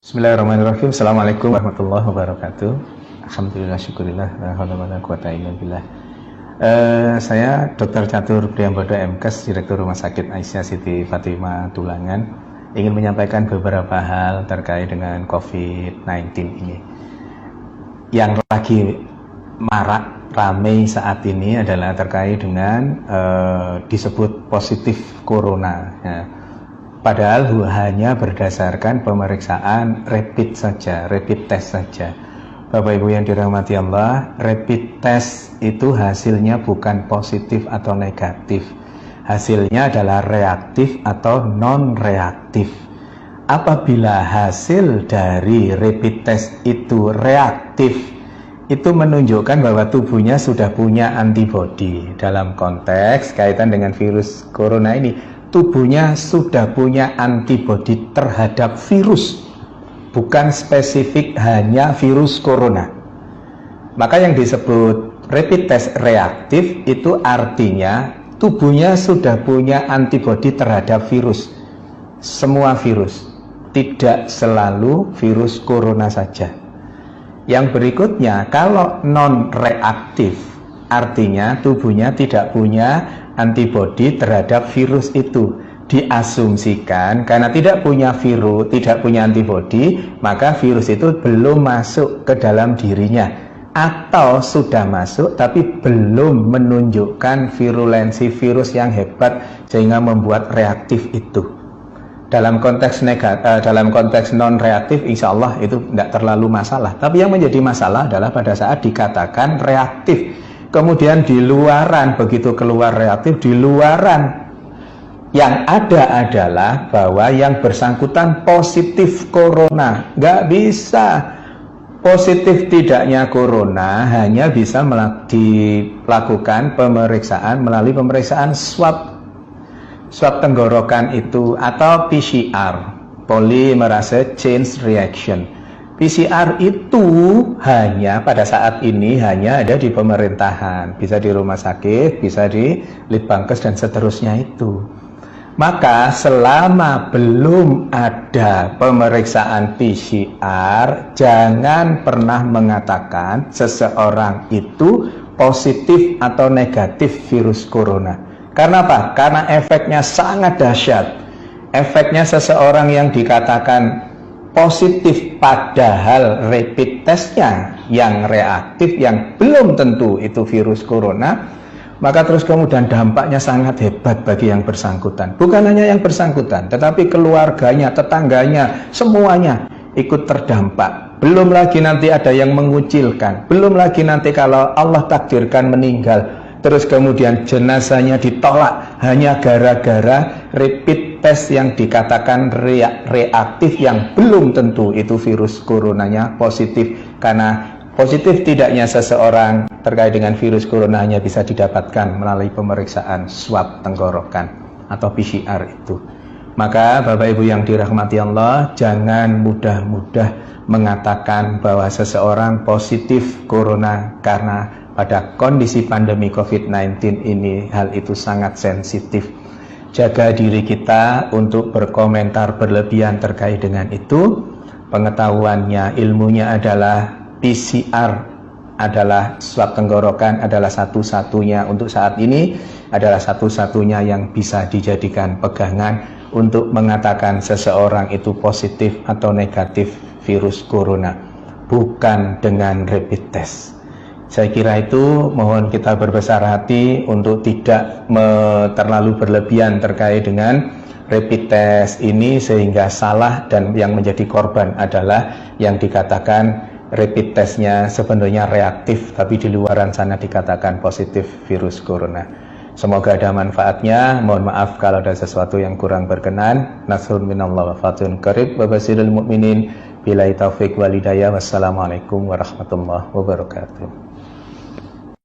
Bismillahirrahmanirrahim. Assalamualaikum warahmatullahi wabarakatuh. Alhamdulillah, syukurillah, la haula wala quwata illa billah. Saya Dr. Catur Priambodo MKes, Direktur Rumah Sakit Aisyah Siti Fatimah Tulangan, ingin menyampaikan beberapa hal terkait dengan COVID-19 ini. Yang lagi marak ramai saat ini adalah terkait dengan disebut positif corona. Ya. Padahal hanya berdasarkan pemeriksaan rapid saja, rapid test saja. Bapak Ibu yang dirahmati Allah, rapid test itu hasilnya bukan positif atau negatif. Hasilnya adalah reaktif atau non-reaktif. Apabila hasil dari rapid test itu reaktif, itu menunjukkan bahwa tubuhnya sudah punya antibodi. Dalam konteks kaitan dengan virus corona ini, tubuhnya sudah punya antibodi terhadap virus, bukan spesifik hanya virus corona. Maka yang disebut rapid test reaktif itu artinya tubuhnya sudah punya antibodi terhadap virus, semua virus, tidak selalu virus corona saja. Yang berikutnya, kalau non reaktif artinya tubuhnya tidak punya antibodi terhadap virus itu. Diasumsikan karena tidak punya virus, tidak punya antibodi, maka virus itu belum masuk ke dalam dirinya, atau sudah masuk tapi belum menunjukkan virulensi virus yang hebat sehingga membuat reaktif itu. Dalam konteks dalam konteks non reaktif, insya Allah itu tidak terlalu masalah. Tapi yang menjadi masalah adalah pada saat dikatakan reaktif, kemudian di luaran, begitu keluar reaktif, di luaran yang ada adalah bahwa yang bersangkutan positif corona. Nggak bisa. Positif tidaknya corona hanya bisa dilakukan pemeriksaan melalui pemeriksaan swab tenggorokan itu, atau PCR, polymerase chain reaction. PCR itu hanya pada saat ini hanya ada di pemerintahan, bisa di rumah sakit, bisa di Litbangkes dan seterusnya itu. Maka selama belum ada pemeriksaan PCR, jangan pernah mengatakan seseorang itu positif atau negatif virus corona. Karena apa? Karena efeknya sangat dahsyat. Efeknya seseorang yang dikatakan positif padahal rapid testnya yang reaktif, yang belum tentu itu virus corona, maka terus kemudian dampaknya sangat hebat bagi yang bersangkutan. Bukan hanya yang bersangkutan, tetapi keluarganya, tetangganya, semuanya ikut terdampak. Belum lagi nanti ada yang mengucilkan, belum lagi nanti kalau Allah takdirkan meninggal, terus kemudian jenazahnya ditolak hanya gara-gara rapid test yang dikatakan reaktif, yang belum tentu itu virus coronanya positif. Karena positif tidaknya seseorang terkait dengan virus corona hanya bisa didapatkan melalui pemeriksaan swab tenggorokan atau PCR itu. Maka Bapak Ibu yang dirahmati Allah, jangan mudah-mudah mengatakan bahwa seseorang positif corona, karena pada kondisi pandemi COVID-19 ini hal itu sangat sensitif. Jaga diri kita untuk berkomentar berlebihan terkait dengan itu. Pengetahuannya, ilmunya adalah PCR adalah swab tenggorokan, adalah satu-satunya untuk saat ini, adalah satu-satunya yang bisa dijadikan pegangan untuk mengatakan seseorang itu positif atau negatif virus corona, bukan dengan rapid test. Saya kira itu, mohon kita berbesar hati untuk tidak terlalu berlebihan terkait dengan rapid test ini sehingga salah, dan yang menjadi korban adalah yang dikatakan rapid testnya sebenarnya reaktif tapi di luaran sana dikatakan positif virus corona. Semoga ada manfaatnya. Mohon maaf kalau ada sesuatu yang kurang berkenan. Nasrun minallah wa fatun qarib wa basirul mu'minin. Billahi taufiq wal hidayah. Wassalamualaikum warahmatullahi wabarakatuh.